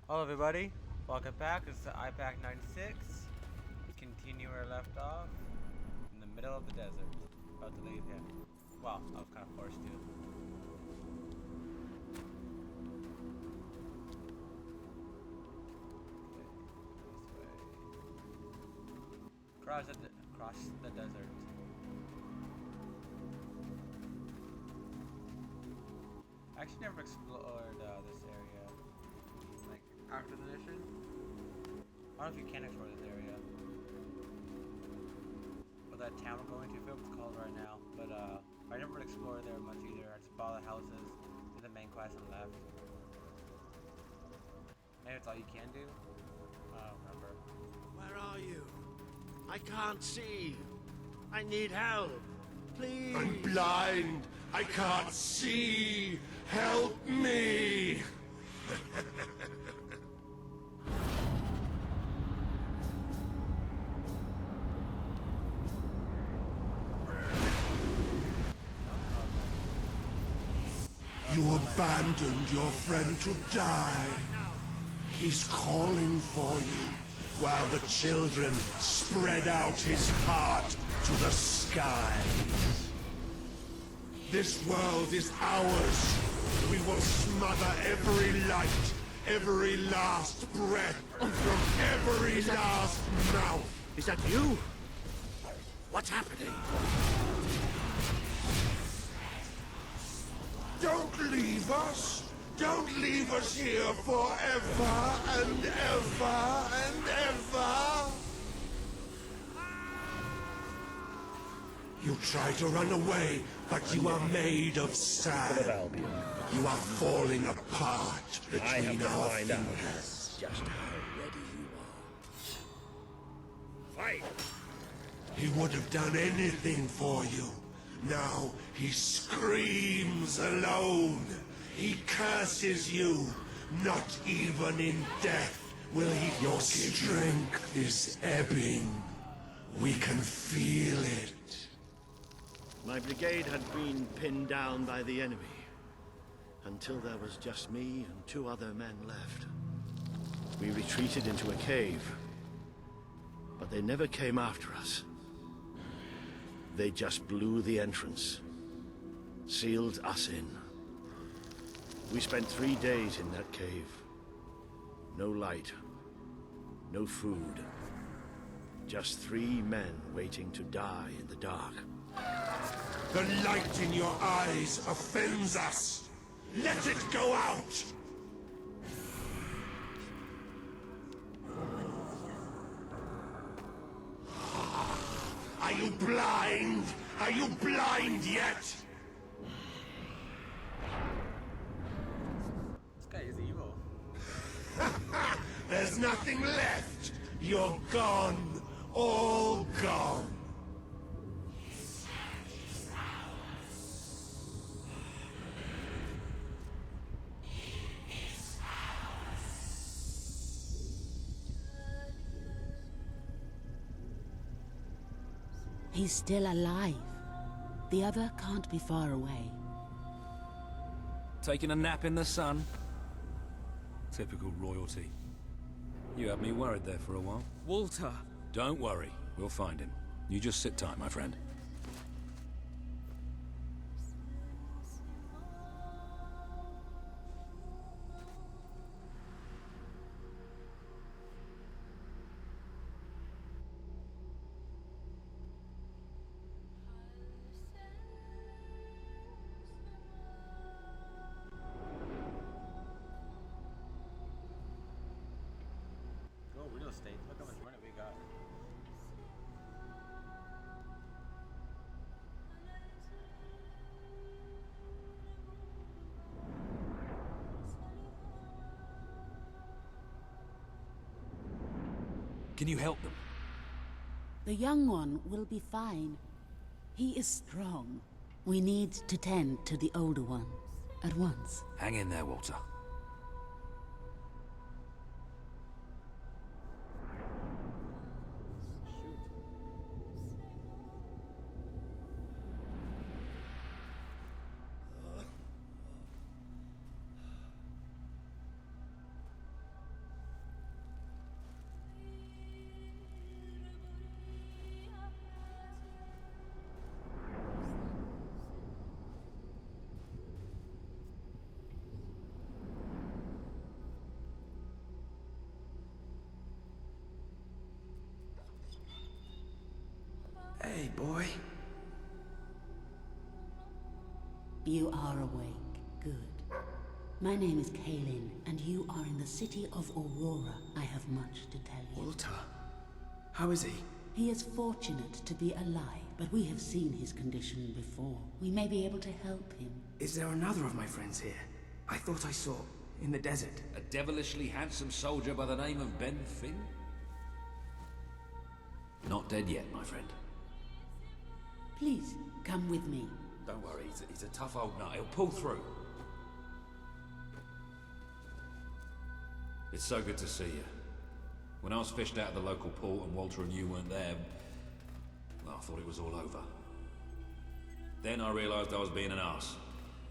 Hello everybody, welcome back. It's the iPack 96. Continue where I left off. In the middle of the desert. About to leave him. Well, I was kind of forced to. Okay, this way. Cross the desert. I actually never explored this area. Like, after the mission. I don't know if you can explore this area. Or that town we're going to, I forget what it's called right now. But I never explored there much either. I just bought the houses, did the main quest and left. Maybe it's all you can do? I don't remember. Where are you? I can't see. I need help. Please. I'm blind. I can't see. Help me. You abandoned your friend to die. He's calling for you, while the children spread out his heart to the skies. This world is ours. We will smother every light, every last breath, from every last mouth. Is that you? What's happening? Don't leave us! Don't leave us here forever and ever and ever! You try to run away, but you are made of sand. You are falling apart between our fingers. Just how ready you are. Fight! He would have done anything for you. Now he screams alone. He curses you. Not even in death will he. Your strength is ebbing. We can feel it. My brigade had been pinned down by the enemy, until there was just me and 2 other men left. We retreated into a cave, but they never came after us. They just blew the entrance, sealed us in. We spent 3 days in that cave. No light, no food. Just 3 men waiting to die in the dark. The light in your eyes offends us. Let it go out! Are you blind? Are you blind yet? This guy is evil. There's nothing left. You're gone. All gone. He's still alive. The other can't be far away. Taking a nap in the sun? Typical royalty. You had me worried there for a while. Walter! Don't worry, we'll find him. You just sit tight, my friend. Oh, real estate. Look how much money we got. Can you help them? The young one will be fine. He is strong. We need to tend to the older one at once. Hang in there, Walter. boy. You are awake. Good. My name is Kaelin, and you are in the city of Aurora. I have much to tell you. Walter. How is he? He is fortunate to be alive, but we have seen his condition before. We may be able to help him. Is there another of my friends here? I thought I saw in the desert. A devilishly handsome soldier by the name of Ben Finn? Not dead yet, my friend. Please, come with me. Don't worry, he's a tough old nut. He'll pull through. It's so good to see you. When I was fished out of the local port and Walter and you weren't there, well, I thought it was all over. Then I realized I was being an arse,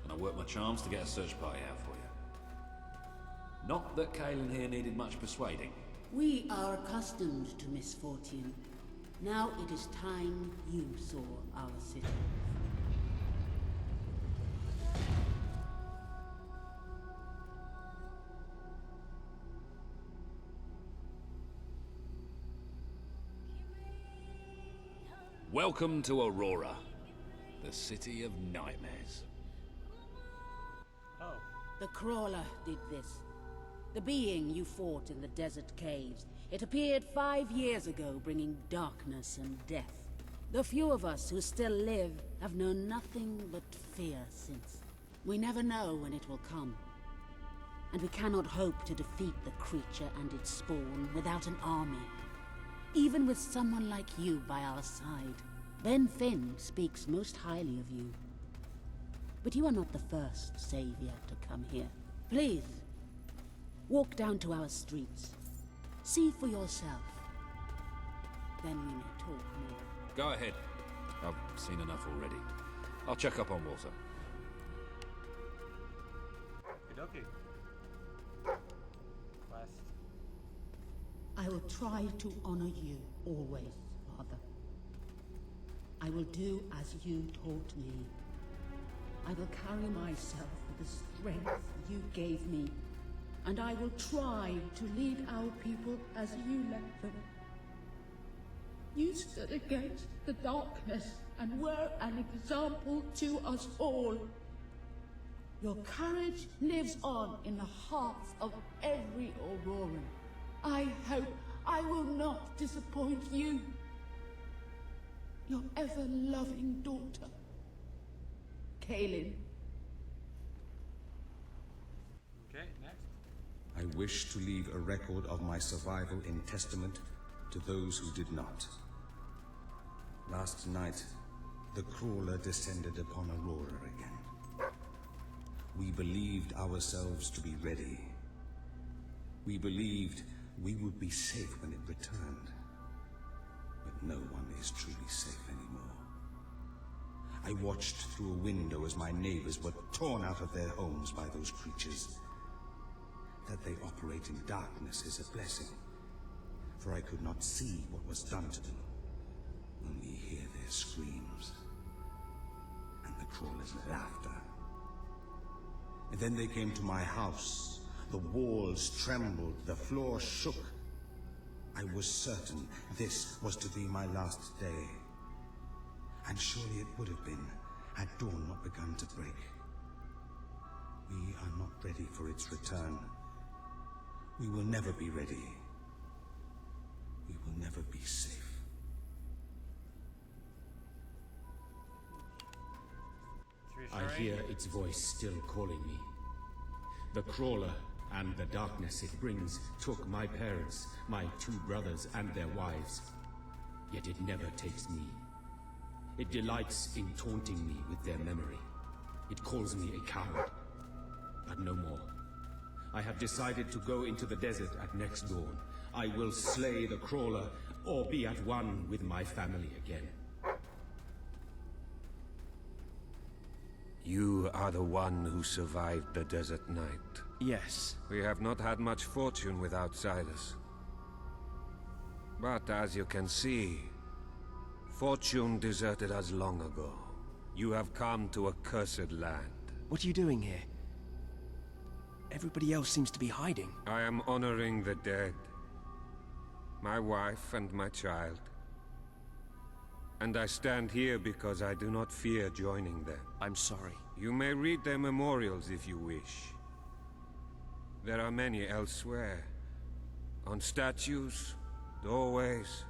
and I worked my charms to get a search party out for you. Not that Kaelin here needed much persuading. We are accustomed to misfortune. Now it is time you saw our city. Welcome to Aurora, the city of nightmares. Oh. The Crawler did this. The being you fought in the desert caves. It appeared 5 years ago, bringing darkness and death. The few of us who still live have known nothing but fear since. We never know when it will come. And we cannot hope to defeat the creature and its spawn without an army. Even with someone like you by our side. Ben Finn speaks most highly of you. But you are not the first savior to come here. Please, walk down to our streets. See for yourself. Then we may talk more. Go ahead. I've seen enough already. I'll check up on Walter. Okie Quest. I will try to honor you always, Father. I will do as you taught me. I will carry myself with the strength you gave me, and I will try to lead our people as you led them. You stood against the darkness and were an example to us all. Your courage lives on in the hearts of every Auroran. I hope I will not disappoint you. Your ever-loving daughter, Kaelin. Okay, next. I wish to leave a record of my survival in testament to those who did not. Last night, the Crawler descended upon Aurora again. We believed ourselves to be ready. We believed we would be safe when it returned. But no one is truly safe anymore. I watched through a window as my neighbors were torn out of their homes by those creatures. That they operate in darkness is a blessing, for I could not see what was done to them. Only hear their screams and the Crawler's laughter. And then they came to my house. The walls trembled, the floor shook. I was certain this was to be my last day. And surely it would have been, had dawn not begun to break. We are not ready for its return. We will never be ready. We will never be safe. It's I reassuring. hear its voice still calling me. The Crawler and the darkness it brings took my parents, my 2 brothers and their wives. Yet it never takes me. It delights in taunting me with their memory. It calls me a coward. But no more. I have decided to go into the desert at next dawn. I will slay the Crawler, or be at one with my family again. You are the one who survived the desert night. Yes. We have not had much fortune with outsiders. But as you can see, fortune deserted us long ago. You have come to a cursed land. What are you doing here? Everybody else seems to be hiding. I am honoring the dead. My wife and my child. And I stand here because I do not fear joining them. I'm sorry. You may read their memorials if you wish. There are many elsewhere. On statues, doorways,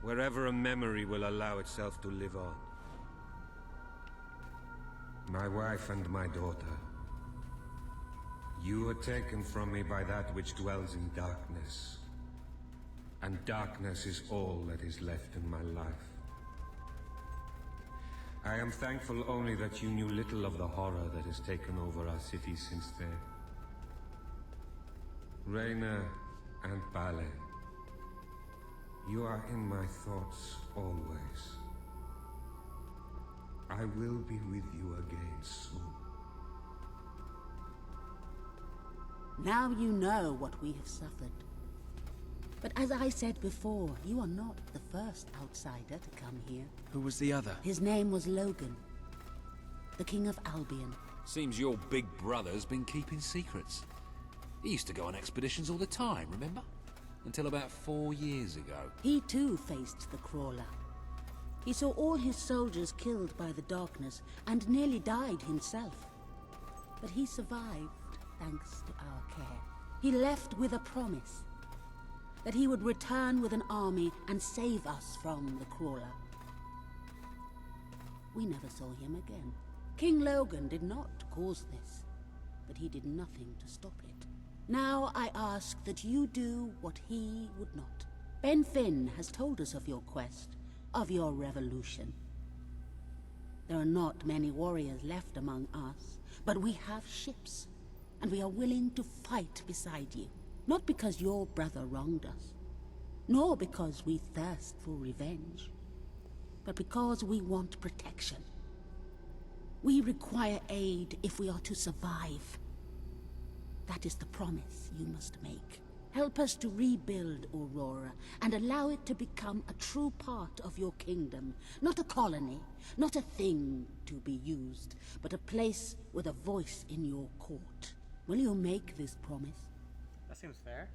wherever a memory will allow itself to live on. My wife and my daughter. You were taken from me by that which dwells in darkness. And darkness is all that is left in my life. I am thankful only that you knew little of the horror that has taken over our city since then. Reyna and Bale, you are in my thoughts always. I will be with you again soon. Now you know what we have suffered. But as I said before, you are not the first outsider to come here. Who was the other? His name was Logan, the King of Albion. Seems your big brother's been keeping secrets. He used to go on expeditions all the time, remember? Until about 4 years ago. He too faced the Crawler. He saw all his soldiers killed by the darkness and nearly died himself. But he survived thanks to our care. He left with a promise that he would return with an army and save us from the Crawler. We never saw him again. King Logan did not cause this, but he did nothing to stop it. Now I ask that you do what he would not. Ben Finn has told us of your quest, of your revolution. There are not many warriors left among us, but we have ships, and we are willing to fight beside you. Not because your brother wronged us, nor because we thirst for revenge, but because we want protection. We require aid if we are to survive. That is the promise you must make. Help us to rebuild Aurora and allow it to become a true part of your kingdom. Not a colony, not a thing to be used, but a place with a voice in your court. Will you make this promise? That seems fair.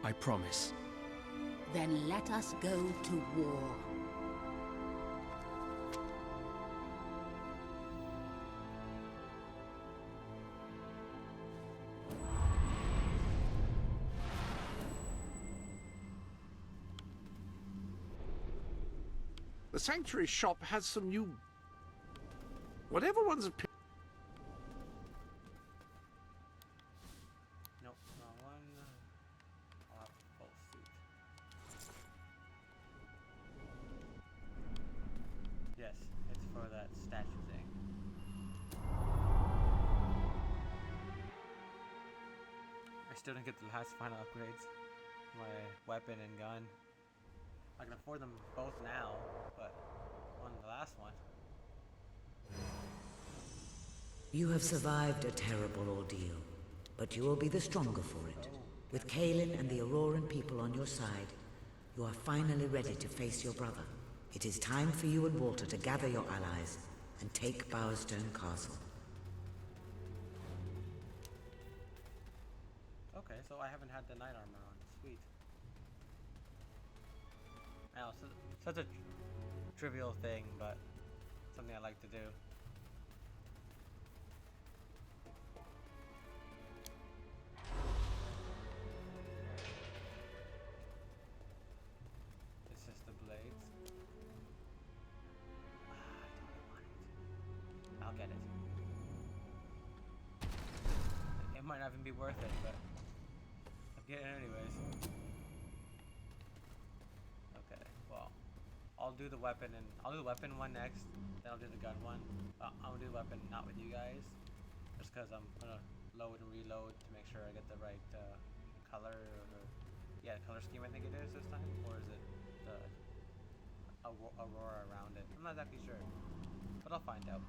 I promise. Then let us go to war. The Sanctuary shop has some new... Whatever one's opinion... Nope, wrong one. I'll have the full suit. Yes, it's for that statue thing. I still didn't get the last final upgrades. My weapon and gun. I can afford them both now, but on the last one. You have survived a terrible ordeal, but you will be the stronger for it. With Kaelin and the Auroran people on your side, you are finally ready to face your brother. It is time for you and Walter to gather your allies and take Bowerstone Castle. Okay, so I haven't had the knight armor on. Sweet. Now, such a trivial thing, but something I like to do. It's just the blades. I don't want it. I'll get it. It might not even be worth it, but I'll get it anyways. Okay, well, I'll do the weapon one next, then I'll do the gun one. I'm gonna do the weapon not with you guys, just because I'm gonna load and reload to make sure I get the right color, or yeah, color scheme I think it is this time, or is it the Aurora around it? I'm not exactly sure, but I'll find out.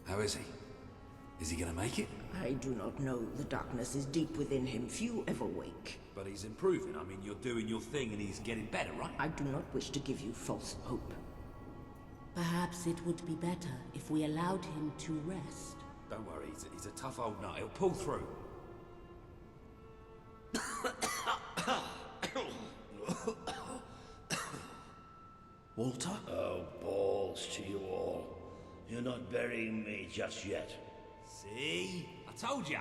How is he? Is he gonna make it? I do not know. The darkness is deep within him. Few ever wake. But he's improving. I mean, you're doing your thing and he's getting better, right? I do not wish to give you false hope. Perhaps it would be better if we allowed him to rest. Don't worry, he's a tough old nut. He'll pull through. Walter? Oh, balls to you all. You're not burying me just yet. See? I told ya!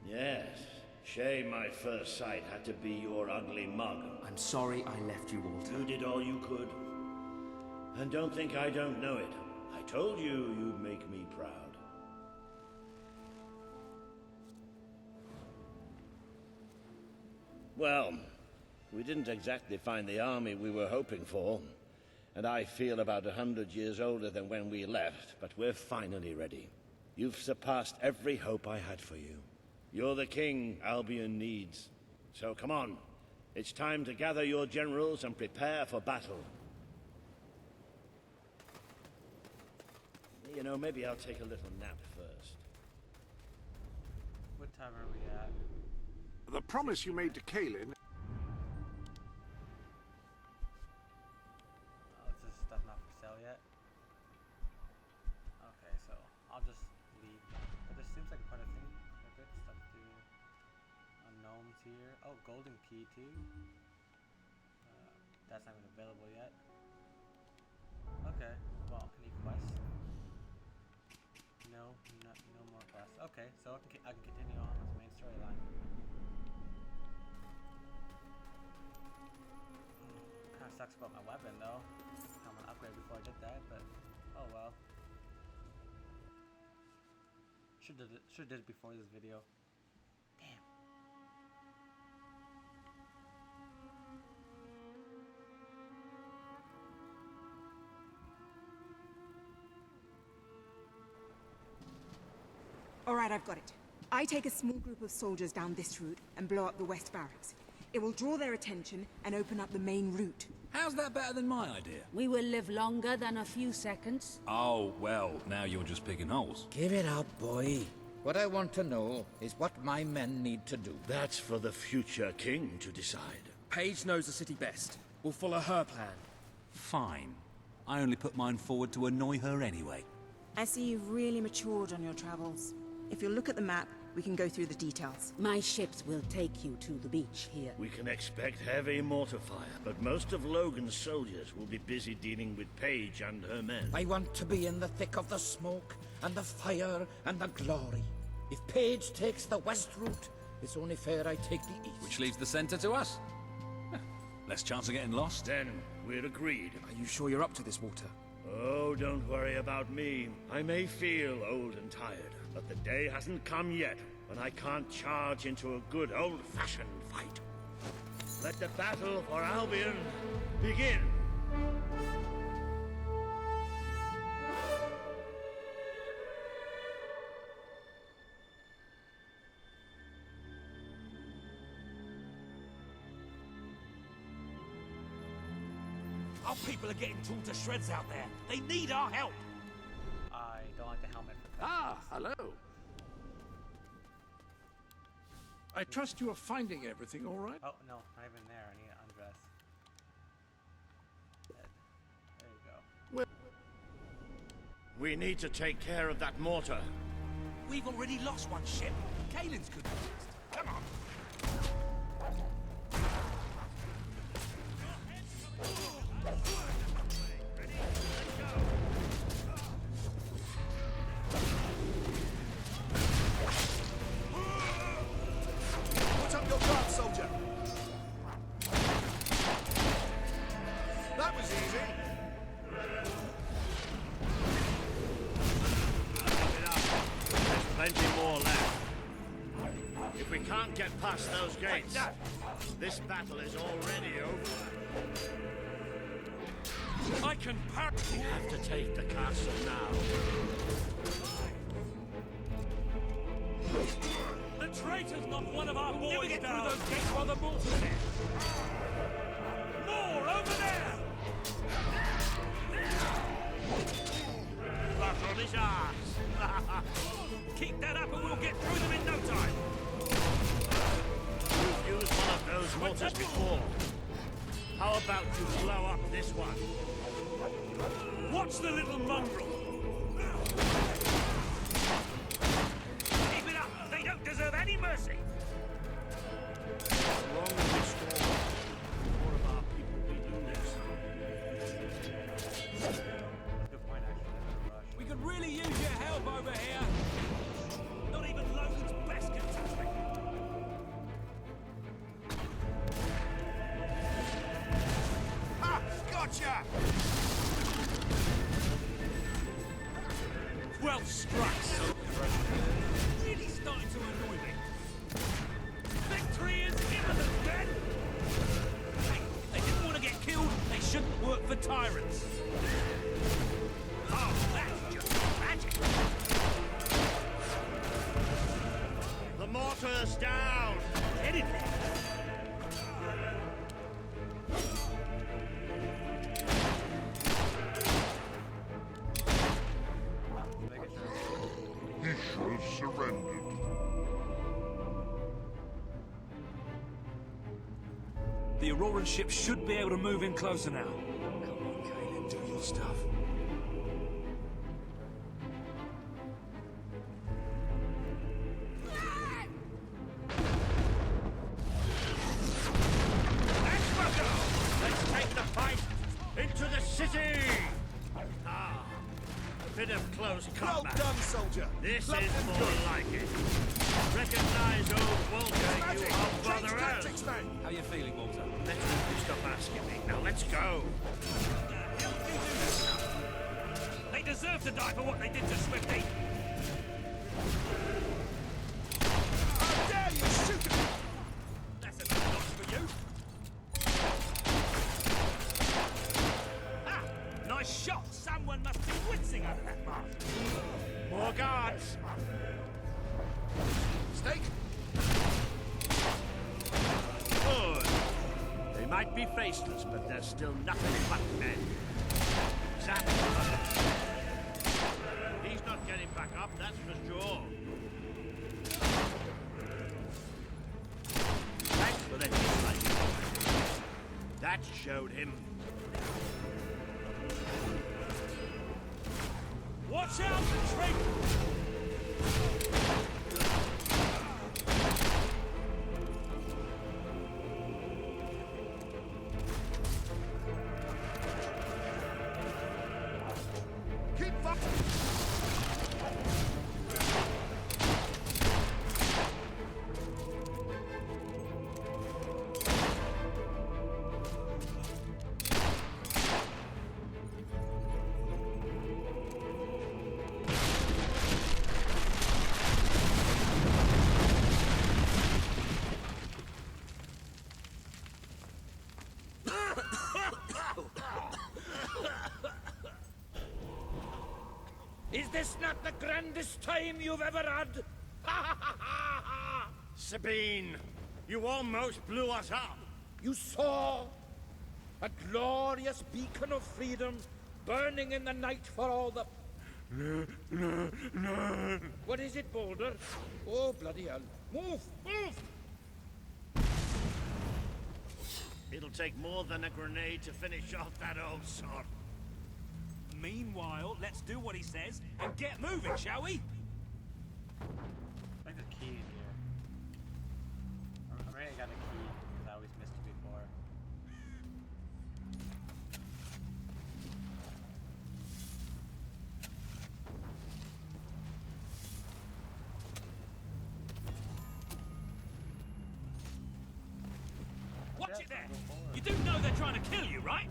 Yes. Shame my first sight had to be your ugly mug. I'm sorry I left you, Walter. You did all you could. And don't think I don't know it. I told you you'd make me proud. Well, we didn't exactly find the army we were hoping for. And I feel about 100 years older than when we left, but we're finally ready. You've surpassed every hope I had for you. You're the king Albion needs. So come on. It's time to gather your generals and prepare for battle. You know, maybe I'll take a little nap first. What time are we at? The promise you made to Kaelin. Is this stuff not for sale yet? Okay, so I'll just leave. But this seems like quite a thing. A good stuff to do. Gnomes here. Oh, golden key too. That's not even available yet. Okay. Well, any quests? No, no more quests. Okay, so I can continue on with the main storyline. Kind of sucks about my weapon though. I'm gonna upgrade before I did that, but oh well. Should did it before this video. Damn. All right, I've got it. I take a small group of soldiers down this route and blow up the West Barracks. It will draw their attention and open up the main route. How's that better than my idea? We will live longer than a few seconds. Oh, well, now you're just picking holes. Give it up, boy. What I want to know is what my men need to do. That's for the future king to decide. Paige knows the city best. We'll follow her plan. Fine. I only put mine forward to annoy her anyway. I see you've really matured on your travels. If you look at the map, we can go through the details. My ships will take you to the beach here. We can expect heavy mortar fire, but most of Logan's soldiers will be busy dealing with Paige and her men. I want to be in the thick of the smoke and the fire and the glory. If Paige takes the west route, it's only fair I take the east. Which leaves the center to us. Less chance of getting lost. Then we're agreed. Are you sure you're up to this, Walter? Oh, don't worry about me. I may feel old and tired, but the day hasn't come yet when I can't charge into a good old-fashioned fight. Let the battle for Albion begin! Our people are getting torn to shreds out there. They need our help. I don't like the helmet. Hello. I trust you are finding everything all right? Oh, no, not even there. I need to undress. There you go. We need to take care of that mortar. We've already lost one ship. Kaelin's could be next. Come on. Put up your guard, soldier. That was easy. There's plenty more left. If we can't get past those gates, this battle is already over. I can parry. We have to take the castle now. The traitor's knocked one of our boys down. Through those gates while the mortar's there. More over there. Back on his ass. keep that up and we'll get through them in no time. You've used one of those mortars before. How about you blow up this one? Watch the little mongrel! Keep it up! They don't deserve any mercy! As long as we score, more of our people will be doing this. Good point, actually. Rush. We could really use your help over here! Not even Logan's best can touch me! Ha! Gotcha! Well struck! Really starting to annoy me. Victory is imminent, then! Hey, if they didn't want to get killed, they shouldn't work for tyrants. Oh, that's just magic! The mortar's down! Get in there! He should have surrendered. The Auroran ship should be able to move in closer now. Come on, Kaelin, do your stuff. Let's take the fight into the city! Ah, a bit of close combat. Well done, soldier. This Club is them more good. like it. Recognize old Walter, you Magic. old Change brother tactics, man. How you feeling, Walter? Let's stop asking me. Now let's go. They deserve to die for what they did to Swifty. How dare you shoot him? That's a good notch for you. Ah, nice shot. Someone must be wincing over that mark. More guards. Stake. Good. They might be faceless, but they're still nothing but men. Zap. He's not getting back up, that's for sure. Thanks for the dislike. That showed him. Watch out, Trink! Keep fucking. Is this not the grandest time you've ever had? Sabine, you almost blew us up. You saw a glorious beacon of freedom burning in the night for all the... No. What is it, Boulder? Oh, bloody hell. Move! Move! It'll take more than a grenade to finish off that old sod. Meanwhile, let's do what he says and get moving, shall we? I think the key in here. I already got a key because I always missed it before. Watch it there! You do know they're trying to kill you, right?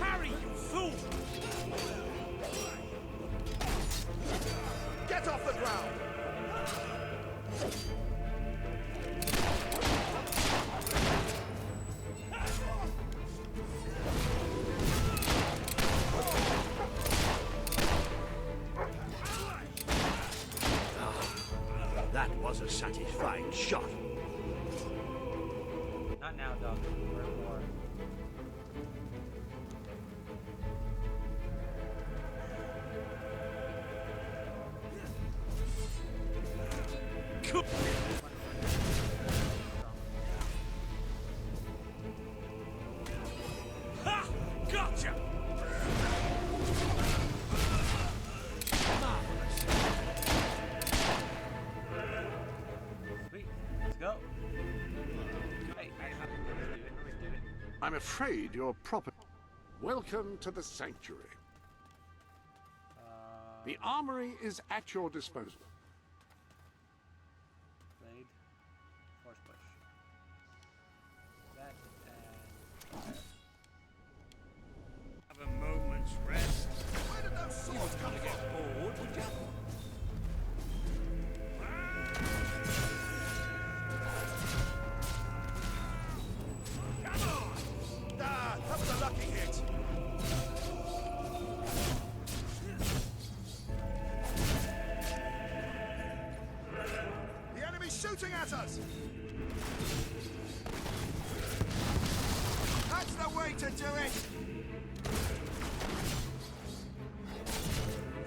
Harry, you fool! Get off the ground! That was a satisfying shot. Not now, dog. We're Ha! Gotcha! Sweet. Let's go. Hey, let's do it. I'm afraid you're proper. Welcome to the sanctuary. The armory is at your disposal. Blade. Force push. That and... Have a moment's rest. Where did those swords come to get bored, would you? Come on! Ah, that was a lucky hit. The enemy's shooting at us! That's the way to do it!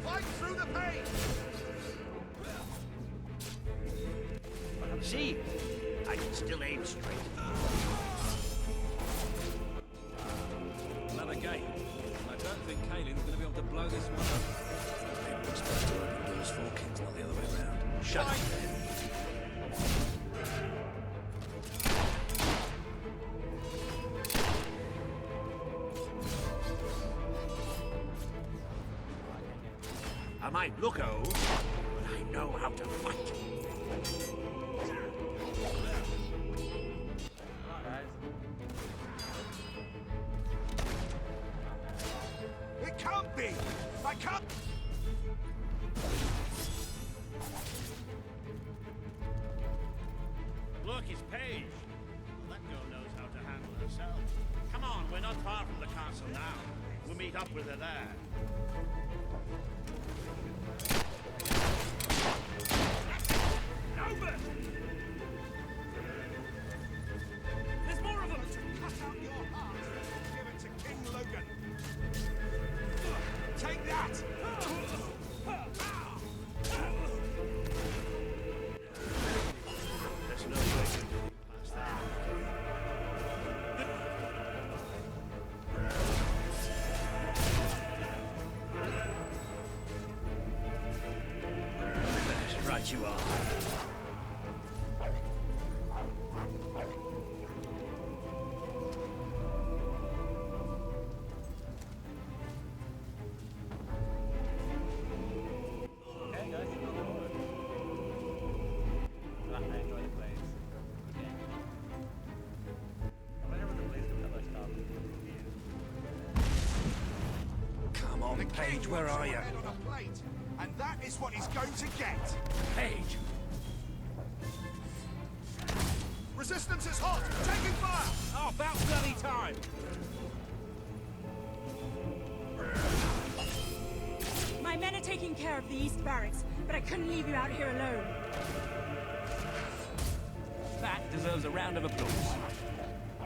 Fight through the pain! See? I can still aim straight. Another gate. I don't think Kaylin's going to be able to blow this one up. Maybe we're supposed to open doors for kings, not the other way around. Shut up. I might look old, but I know how to fight. It can't be! I can't... Look, it's Paige. Well, that girl knows how to handle herself. Come on, we're not far from the castle now. We'll meet up with her there. Over! There's more of them! Cut out your heart! Give it to King Logan! Take that! There's no way to get past that. That's right you are. Okay, guys, you know the order. I enjoy the plays. Okay. I wonder what the plays do other stuff. Come on, Paige, where are you? On a plate, and that is what he's going to get. Paige! Resistance is hot! Taking fire! Oh, about bloody time! My men are taking care of the East Barracks, but I couldn't leave you out here alone. That deserves a round of applause.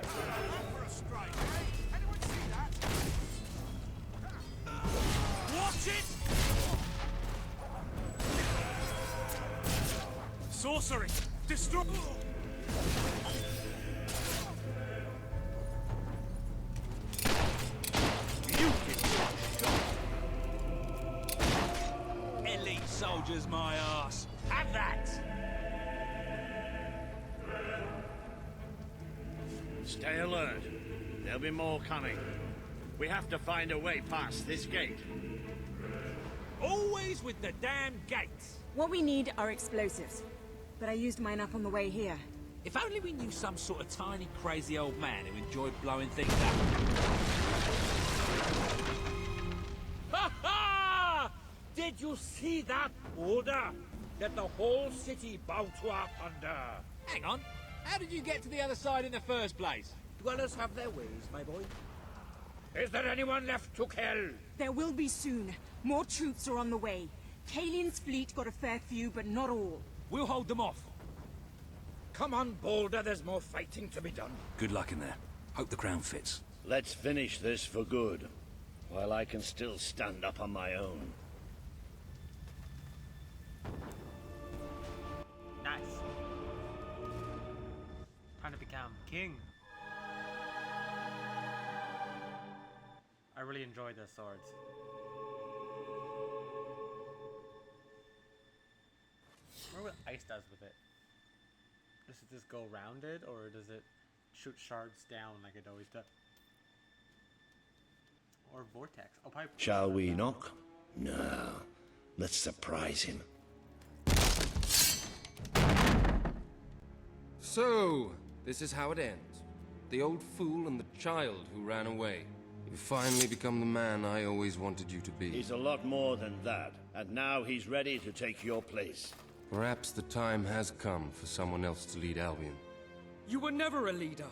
For a strike, eh? Anyone see that? Watch it! Sorcery! Destroy... Elite soldiers, my ass. Have that! Stay alert. There'll be more coming. We have to find a way past this gate. Always with the damn gates. What we need are explosives, but I used mine up on the way here. If only we knew some sort of tiny, crazy old man who enjoyed blowing things up. Ha ha! Did you see that order? That the whole city bow to our thunder. Hang on. How did you get to the other side in the first place? Dwellers have their ways, my boy. Is there anyone left to kill? There will be soon. More troops are on the way. Kalin's fleet got a fair few, but not all. We'll hold them off. Come on, Balder, there's more fighting to be done. Good luck in there. Hope the crown fits. Let's finish this for good, while I can still stand up on my own. Nice. Damn, king. I really enjoy the swords. I wonder what ice does with it. Does it just go rounded, or does it shoot shards down like it always does? Or vortex? Oh, probably. Shall we knock? No. Let's surprise him. So, this is how it ends. The old fool and the child who ran away. You finally become the man I always wanted you to be. He's a lot more than that, and now he's ready to take your place. Perhaps the time has come for someone else to lead Albion. You were never a leader.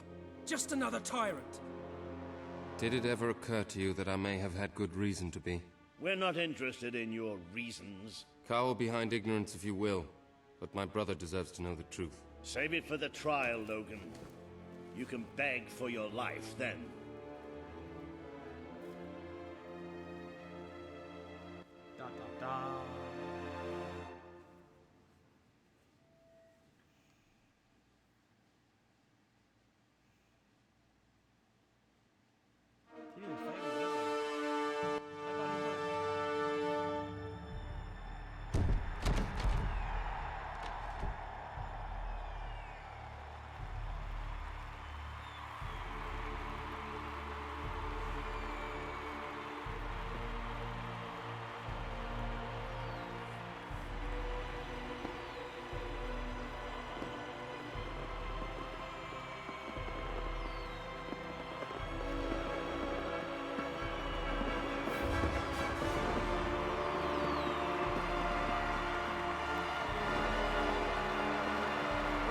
Just another tyrant. Did it ever occur to you that I may have had good reason to be? We're not interested in your reasons. Cower behind ignorance if you will, but my brother deserves to know the truth. Save it for the trial, Logan. You can beg for your life then. Dun, dun, dun. He was Fable, isn't he? I thought he was.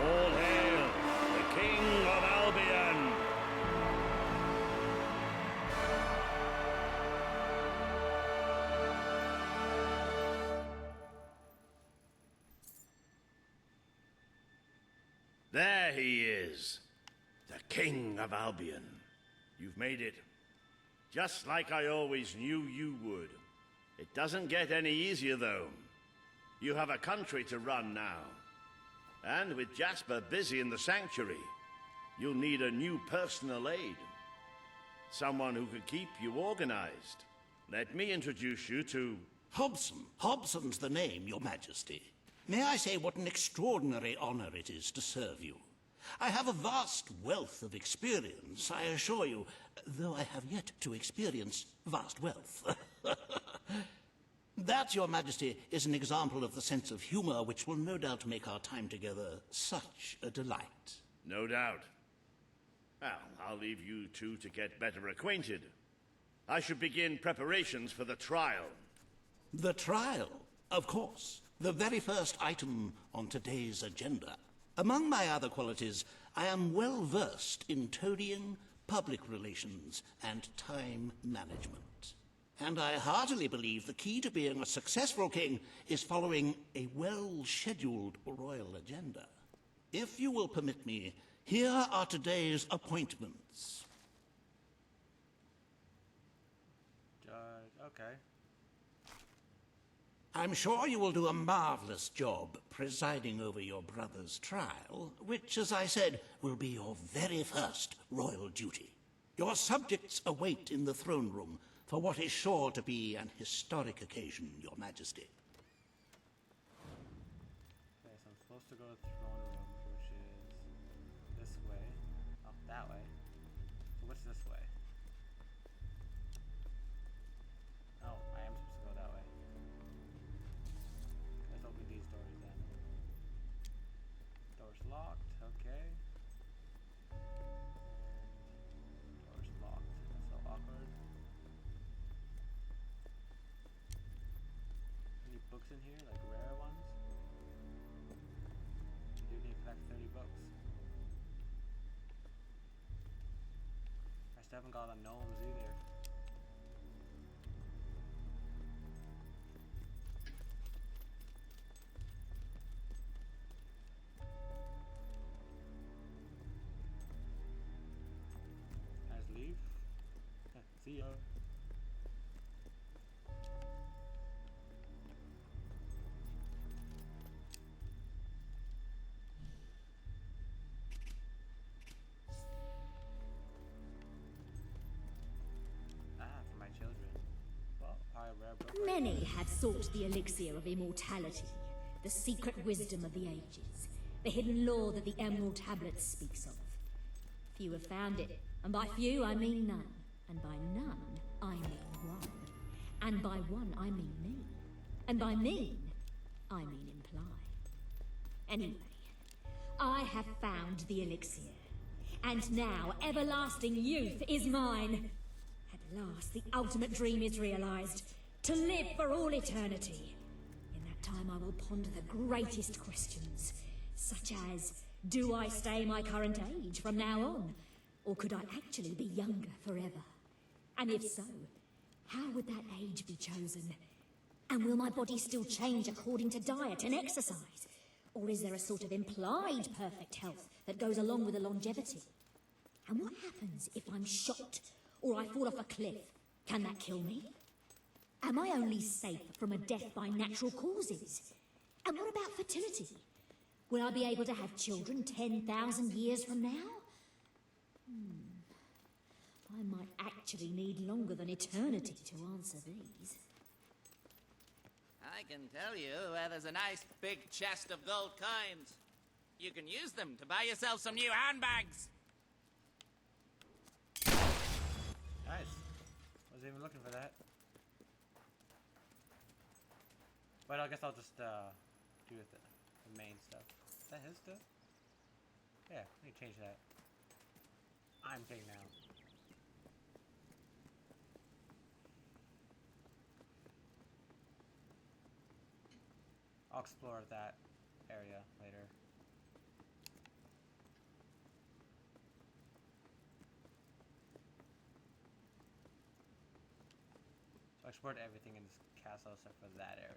All hail the King of Albion! There he is, the King of Albion. You've made it. Just like I always knew you would. It doesn't get any easier, though. You have a country to run now. And with Jasper busy in the sanctuary, you'll need a new personal aide. Someone who could keep you organized. Let me introduce you to... Hobson. Hobson's the name, Your Majesty. May I say what an extraordinary honor it is to serve you. I have a vast wealth of experience, I assure you, though I have yet to experience vast wealth. That, Your Majesty, is an example of the sense of humor which will no doubt make our time together such a delight. No doubt. Well, I'll leave you two to get better acquainted. I should begin preparations for the trial. The trial, of course. The very first item on today's agenda. Among my other qualities, I am well versed in toadying, public relations, and time management. And I heartily believe the key to being a successful king is following a well-scheduled royal agenda. If you will permit me, here are today's appointments. Okay. I'm sure you will do a marvelous job presiding over your brother's trial, which, as I said, will be your very first royal duty. Your subjects await in the throne room for what is sure to be an historic occasion, Your Majesty. Okay, so I'm supposed to go to the throne room, which is this way. Oh, that way. So what's this way? Oh, I am supposed to go that way. Let's open these doors then. Door's locked, okay. Door's locked. That's so awkward. Any books in here, like rare ones? You do need to collect 30 books. I still haven't got the gnomes either. Can I just leave? See ya. Many have sought the elixir of immortality, the secret wisdom of the ages, the hidden lore that the Emerald Tablet speaks of. Few have found it, and by few I mean none, and by none I mean one, and by one I mean me, and by mean I mean imply. Anyway, I have found the elixir, and now everlasting youth is mine. At last, the ultimate dream is realized, to live for all eternity. In that time, I will ponder the greatest questions, such as, do I stay my current age from now on, or could I actually be younger forever? And if so, how would that age be chosen? And will my body still change according to diet and exercise? Or is there a sort of implied perfect health that goes along with the longevity? And what happens if I'm shot or I fall off a cliff? Can that kill me? Am I only safe from a death by natural causes? And what about fertility? Will I be able to have children 10,000 years from now? I might actually need longer than eternity to answer these. I can tell you where there's a nice big chest of gold coins. You can use them to buy yourself some new handbags. Nice. Wasn't even looking for that. But I guess I'll just do the main stuff. Is that his stuff? Yeah, let me change that. I'm king now. I'll explore that area later. So I explored everything in this castle except for that area.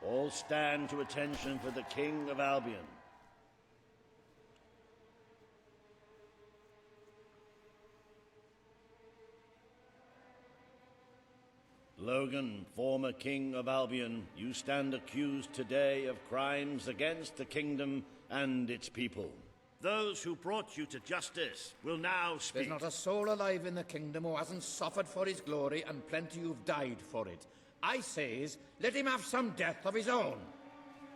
All stand to attention for the King of Albion. Logan, former King of Albion, you stand accused today of crimes against the kingdom and its people. Those who brought you to justice will now speak. There's not a soul alive in the kingdom who hasn't suffered for his glory, and plenty who've died for it. I says, let him have some death of his own.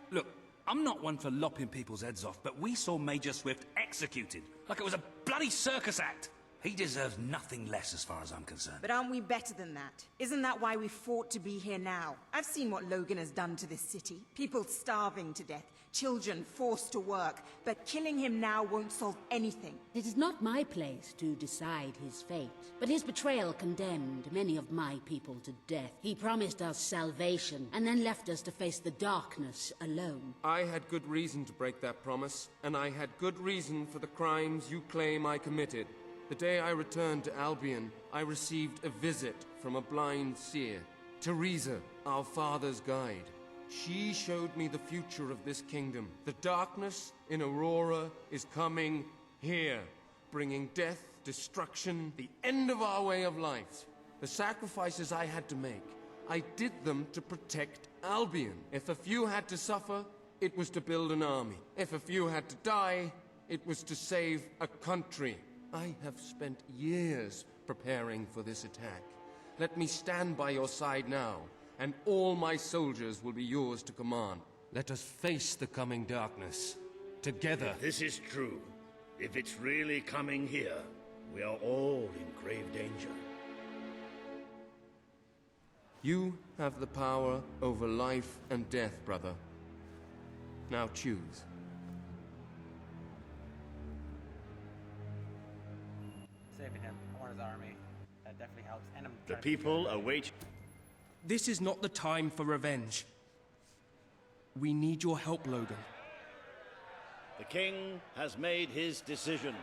Look, I'm not one for lopping people's heads off, but we saw Major Swift executed like it was a bloody circus act. He deserves nothing less as far as I'm concerned. But aren't we better than that? Isn't that why we fought to be here now? I've seen what Logan has done to this city. People starving to death, children forced to work. But killing him now won't solve anything. It is not my place to decide his fate, but his betrayal condemned many of my people to death. He promised us salvation, and then left us to face the darkness alone. I had good reason to break that promise, and I had good reason for the crimes you claim I committed. The day I returned to Albion, I received a visit from a blind seer, Teresa, our father's guide. She showed me the future of this kingdom. The darkness in Aurora is coming here, bringing death, destruction, the end of our way of life. The sacrifices I had to make, I did them to protect Albion. If a few had to suffer, it was to build an army. If a few had to die, it was to save a country. I have spent years preparing for this attack. Let me stand by your side now, and all my soldiers will be yours to command. Let us face the coming darkness, together. If this is true, if it's really coming here, we are all in grave danger. You have the power over life and death, brother. Now choose. Saving him. I want his army. That definitely helps. And I'm The trying to people await. This is not the time for revenge. We need your help, Logan. The king has made his decision.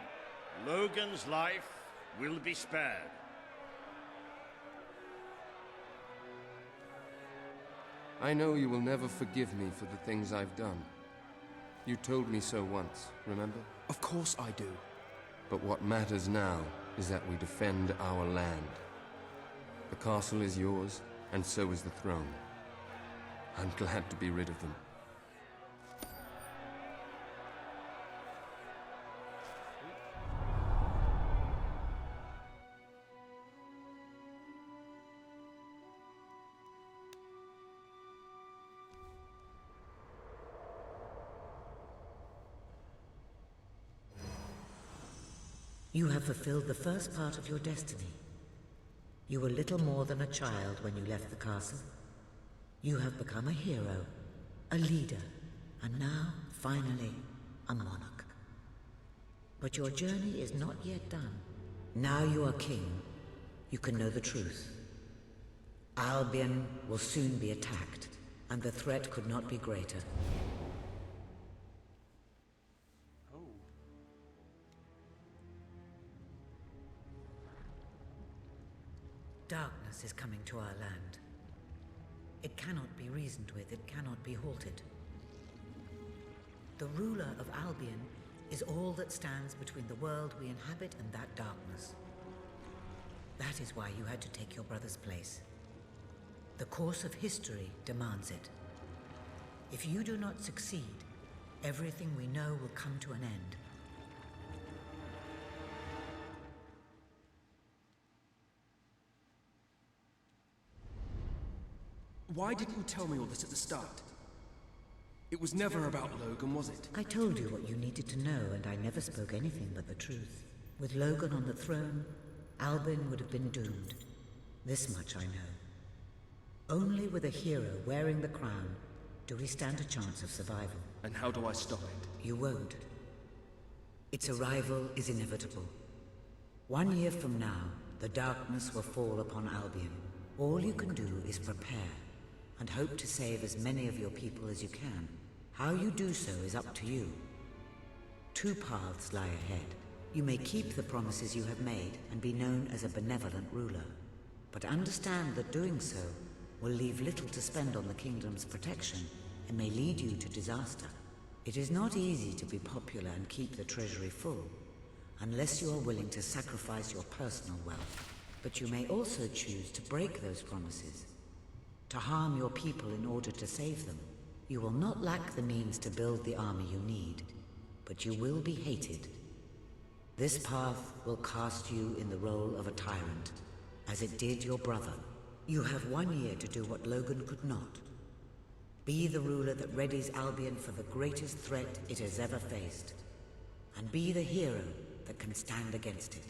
Logan's life will be spared. I know you will never forgive me for the things I've done. You told me so once, remember? Of course I do. But what matters now is that we defend our land. The castle is yours, and so is the throne. I'm glad to be rid of them. You have fulfilled the first part of your destiny. You were little more than a child when you left the castle. You have become a hero, a leader, and now, finally, a monarch. But your journey is not yet done. Now you are king. You can know the truth. Albion will soon be attacked, and the threat could not be greater. Darkness is coming to our land. It cannot be reasoned with, it cannot be halted. The ruler of Albion is all that stands between the world we inhabit and that darkness. That is why you had to take your brother's place. The course of history demands it. If you do not succeed, everything we know will come to an end. Why didn't you tell me all this at the start? It was never about Logan, was it? I told you what you needed to know, and I never spoke anything but the truth. With Logan on the throne, Albion would have been doomed. This much I know. Only with a hero wearing the crown do we stand a chance of survival. And how do I stop it? You won't. Its arrival is inevitable. 1 year from now, the darkness will fall upon Albion. All you can do is prepare, and hope to save as many of your people as you can. How you do so is up to you. 2 paths lie ahead. You may keep the promises you have made and be known as a benevolent ruler. But understand that doing so will leave little to spend on the kingdom's protection and may lead you to disaster. It is not easy to be popular and keep the treasury full, unless you are willing to sacrifice your personal wealth. But you may also choose to break those promises, to harm your people in order to save them. You will not lack the means to build the army you need, but you will be hated. This path will cast you in the role of a tyrant, as it did your brother. You have 1 year to do what Logan could not. Be the ruler that readies Albion for the greatest threat it has ever faced, and be the hero that can stand against it.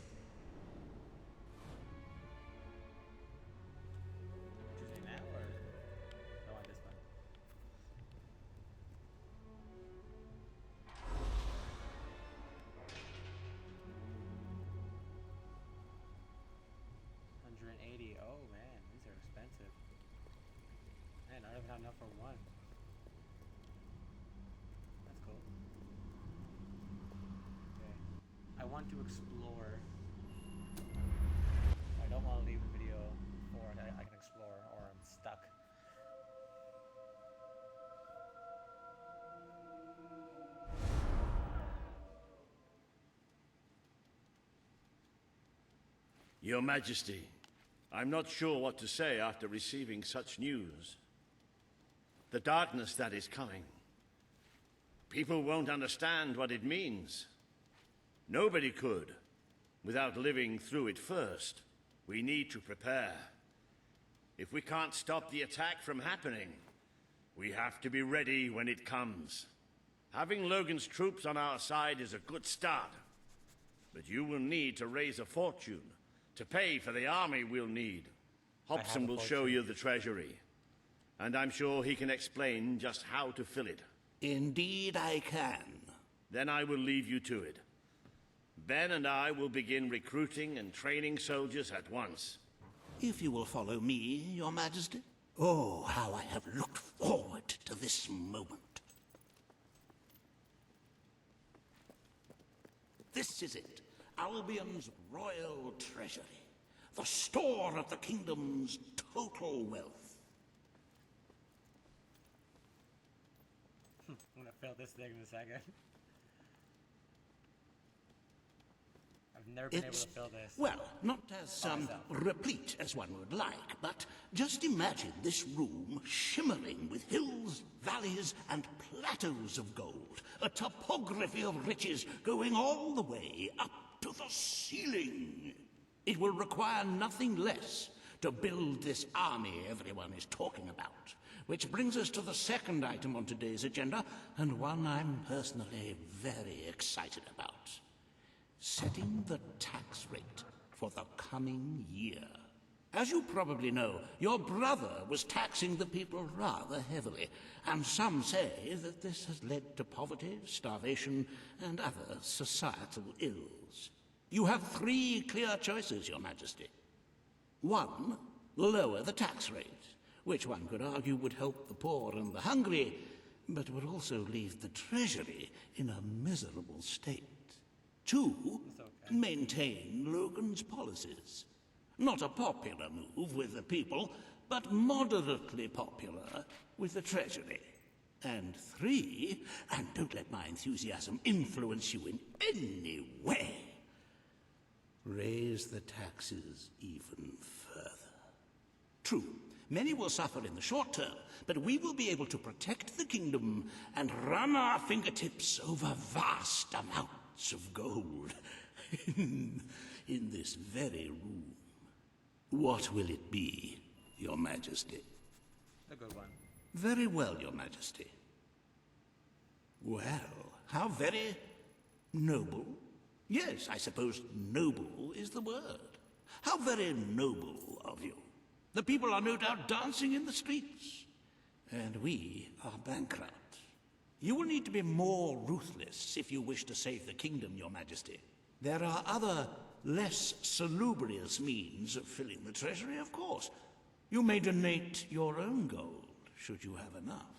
Enough for one. That's cool. Okay. I want to explore. I don't want to leave the video before I can explore, or I'm stuck. Your Majesty, I'm not sure what to say after receiving such news. The darkness that is coming. People won't understand what it means. Nobody could, without living through it first. We need to prepare. If we can't stop the attack from happening, we have to be ready when it comes. Having Logan's troops on our side is a good start, but you will need to raise a fortune to pay for the army we'll need. Hobson will show you the treasury, and I'm sure he can explain just how to fill it. Indeed I can. Then I will leave you to it. Ben and I will begin recruiting and training soldiers at once. If you will follow me, Your Majesty. Oh, how I have looked forward to this moment. This is it, Albion's royal treasury, the store of the kingdom's total wealth. I'm gonna fail this thing in a second. I've never been able to fill this. Well, not as replete as one would like, but just imagine this room shimmering with hills, valleys, and plateaus of gold. A topography of riches going all the way up to the ceiling. It will require nothing less to build this army everyone is talking about. Which brings us to the second item on today's agenda, and one I'm personally very excited about. setting the tax rate for the coming year. As you probably know, your brother was taxing the people rather heavily, and some say that this has led to poverty, starvation, and other societal ills. You have 3 clear choices, Your Majesty. 1, lower the tax rate, which one could argue would help the poor and the hungry, but would also leave the treasury in a miserable state. 2, maintain Logan's policies. Not a popular move with the people, but moderately popular with the treasury. And 3, and don't let my enthusiasm influence you in any way, raise the taxes even further. True, many will suffer in the short term, but we will be able to protect the kingdom and run our fingertips over vast amounts of gold in this very room. What will it be, Your Majesty? A good one. Very well, Your Majesty. Well, how very noble. Yes, I suppose noble is the word. How very noble of you. The people are no doubt dancing in the streets, and we are bankrupt. You will need to be more ruthless if you wish to save the kingdom, Your Majesty. There are other, less salubrious means of filling the treasury, of course. You may donate your own gold, should you have enough.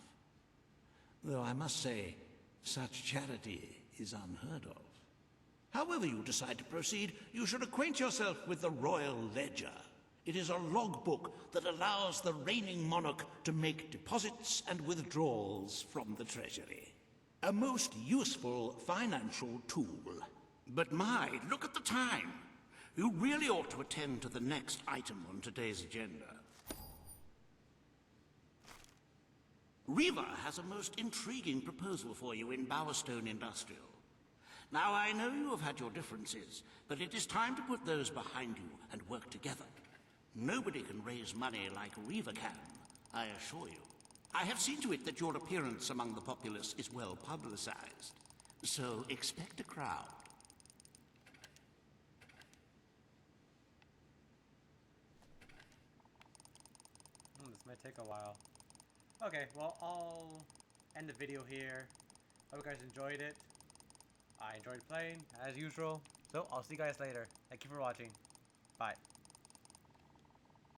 Though I must say, such charity is unheard of. However you decide to proceed, you should acquaint yourself with the Royal Ledger. It is a logbook that allows the reigning monarch to make deposits and withdrawals from the treasury. A most useful financial tool. But my, look at the time. You really ought to attend to the next item on today's agenda. Riva has a most intriguing proposal for you in Bowerstone Industrial. Now, I know you have had your differences, but it is time to put those behind you and work together. Nobody can raise money like Riva can, I assure you. I have seen to it that your appearance among the populace is well publicized, so expect a crowd. This might take a while. Okay, well, I'll end the video here. Hope you guys enjoyed it. I enjoyed playing, as usual. So, I'll see you guys later. Thank you for watching. Bye.